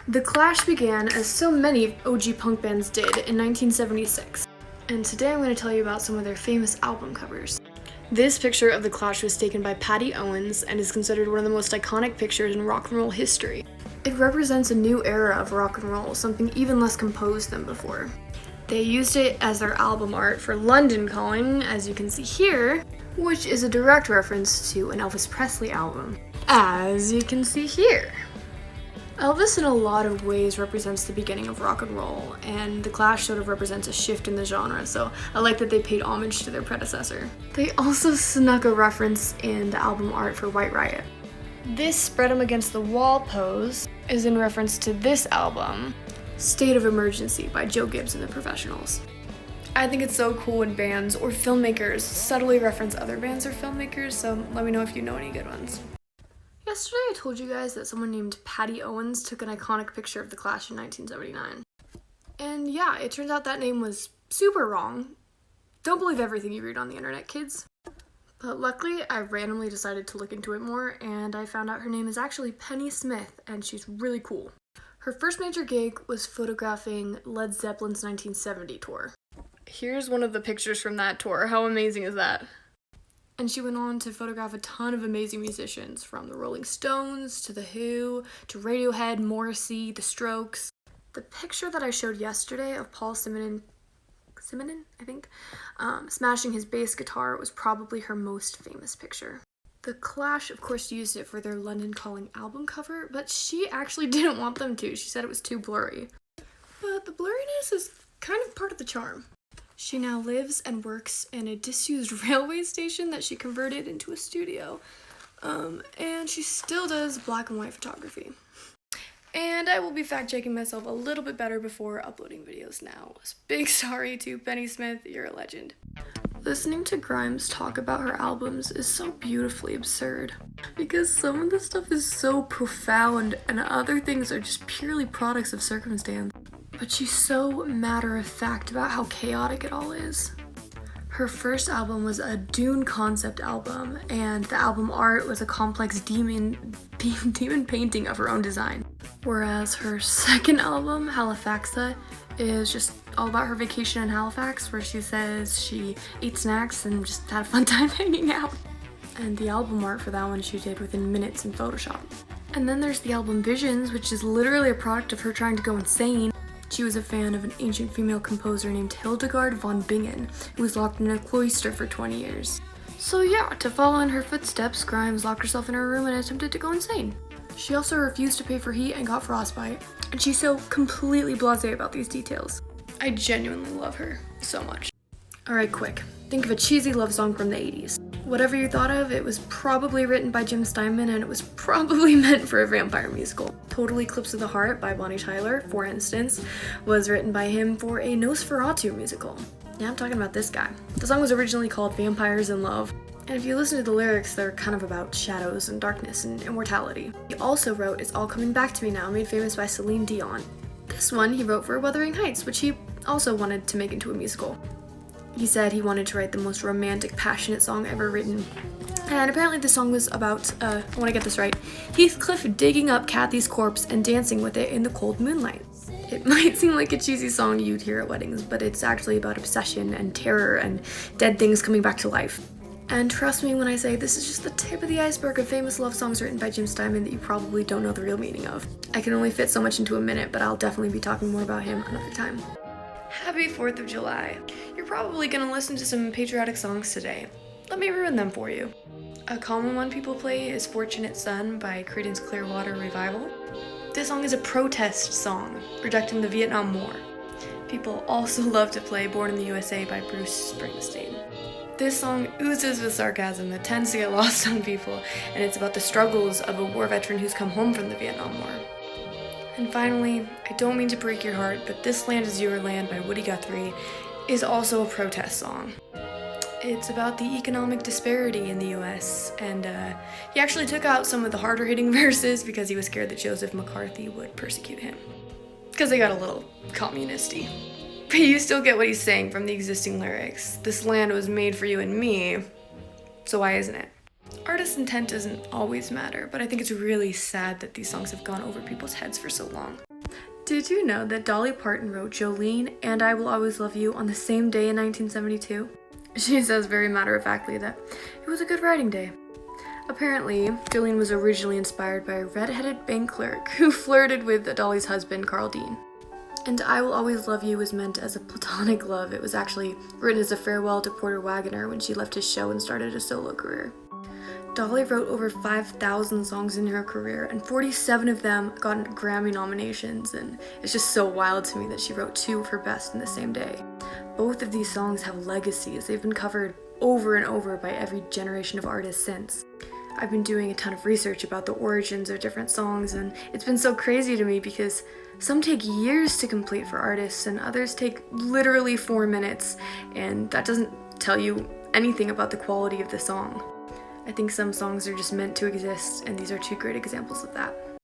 The Clash began, as so many OG punk bands did, in 1976. And today I'm going to tell you about some of their famous album covers. This picture of The Clash was taken by Patty Owens and is considered one of the most iconic pictures in rock and roll history. It represents a new era of rock and roll, something even less composed than before. They used it as their album art for London Calling, as you can see here, which is a direct reference to an Elvis Presley album, as you can see here. Elvis in a lot of ways represents the beginning of rock and roll, and The Clash sort of represents a shift in the genre, so I like that they paid homage to their predecessor. They also snuck a reference in the album art for White Riot. This spread 'em against the wall pose is in reference to this album, State of Emergency by Joe Gibbs and the Professionals. I think it's so cool when bands or filmmakers subtly reference other bands or filmmakers, so let me know if you know any good ones. Yesterday I told you guys that someone named Patty Owens took an iconic picture of The Clash in 1979. And yeah, it turns out that name was super wrong. Don't believe everything you read on the internet, kids. But luckily, I randomly decided to look into it more, and I found out her name is actually Penny Smith, and she's really cool. Her first major gig was photographing Led Zeppelin's 1970 tour. Here's one of the pictures from that tour. How amazing is that? And she went on to photograph a ton of amazing musicians, from the Rolling Stones, to The Who, to Radiohead, Morrissey, The Strokes. The picture that I showed yesterday of Paul Simonon, I think, smashing his bass guitar was probably her most famous picture. The Clash, of course, used it for their London Calling album cover, but she actually didn't want them to. She said it was too blurry. But the blurriness is kind of part of the charm. She now lives and works in a disused railway station that she converted into a studio. And she still does black and white photography. And I will be fact-checking myself a little bit better before uploading videos now. Big sorry to Penny Smith, you're a legend. Listening to Grimes talk about her albums is so beautifully absurd, because some of the stuff is so profound and other things are just purely products of circumstance. But she's so matter-of-fact about how chaotic it all is. Her first album was a Dune concept album, and the album art was a complex demon painting of her own design. Whereas her second album, Halifaxa, is just all about her vacation in Halifax, where she says she ate snacks and just had a fun time hanging out. And the album art for that one she did within minutes in Photoshop. And then there's the album Visions, which is literally a product of her trying to go insane. She was a fan of an ancient female composer named Hildegard von Bingen, who was locked in a cloister for 20 years. So yeah, to follow in her footsteps, Grimes locked herself in her room and attempted to go insane. She also refused to pay for heat and got frostbite, and she's so completely blasé about these details. I genuinely love her so much. Alright, quick. Think of a cheesy love song from the 80s. Whatever you thought of, it was probably written by Jim Steinman, and it was probably meant for a vampire musical. Total Eclipse of the Heart by Bonnie Tyler, for instance, was written by him for a Nosferatu musical. Yeah, I'm talking about this guy. The song was originally called Vampires in Love, and if you listen to the lyrics, they're kind of about shadows and darkness and immortality. He also wrote It's All Coming Back to Me Now, made famous by Celine Dion. This one he wrote for Wuthering Heights, which he also wanted to make into a musical. He said he wanted to write the most romantic, passionate song ever written. And apparently the song was about, I want to get this right, Heathcliff digging up Kathy's corpse and dancing with it in the cold moonlight. It might seem like a cheesy song you'd hear at weddings, but it's actually about obsession and terror and dead things coming back to life. And trust me when I say this is just the tip of the iceberg of famous love songs written by Jim Steinman that you probably don't know the real meaning of. I can only fit so much into a minute, but I'll definitely be talking more about him another time. Happy 4th of July. You're probably gonna listen to some patriotic songs today. Let me ruin them for you. A common one people play is Fortunate Son by Creedence Clearwater Revival. This song is a protest song, rejecting the Vietnam War. People also love to play Born in the USA by Bruce Springsteen. This song oozes with sarcasm that tends to get lost on people, and it's about the struggles of a war veteran who's come home from the Vietnam War. And finally, I don't mean to break your heart, but This Land Is Your Land by Woody Guthrie is also a protest song. It's about the economic disparity in the US, and he actually took out some of the harder hitting verses because he was scared that Joseph McCarthy would persecute him. Because they got a little communisty. But you still get what he's saying from the existing lyrics. This land was made for you and me, so why isn't it? Artist intent doesn't always matter, but I think it's really sad that these songs have gone over people's heads for so long. Did you know that Dolly Parton wrote Jolene and I Will Always Love You on the same day in 1972? She says very matter-of-factly that it was a good writing day. Apparently, Jolene was originally inspired by a red-headed bank clerk who flirted with Dolly's husband, Carl Dean. And I Will Always Love You was meant as a platonic love. It was actually written as a farewell to Porter Wagoner when she left his show and started a solo career. Dolly wrote over 5,000 songs in her career, and 47 of them got Grammy nominations, and it's just so wild to me that she wrote 2 of her best in the same day. Both of these songs have legacies. They've been covered over and over by every generation of artists since. I've been doing a ton of research about the origins of different songs, and it's been so crazy to me because some take years to complete for artists, and others take literally 4 minutes, and that doesn't tell you anything about the quality of the song. I think some songs are just meant to exist, and these are 2 great examples of that.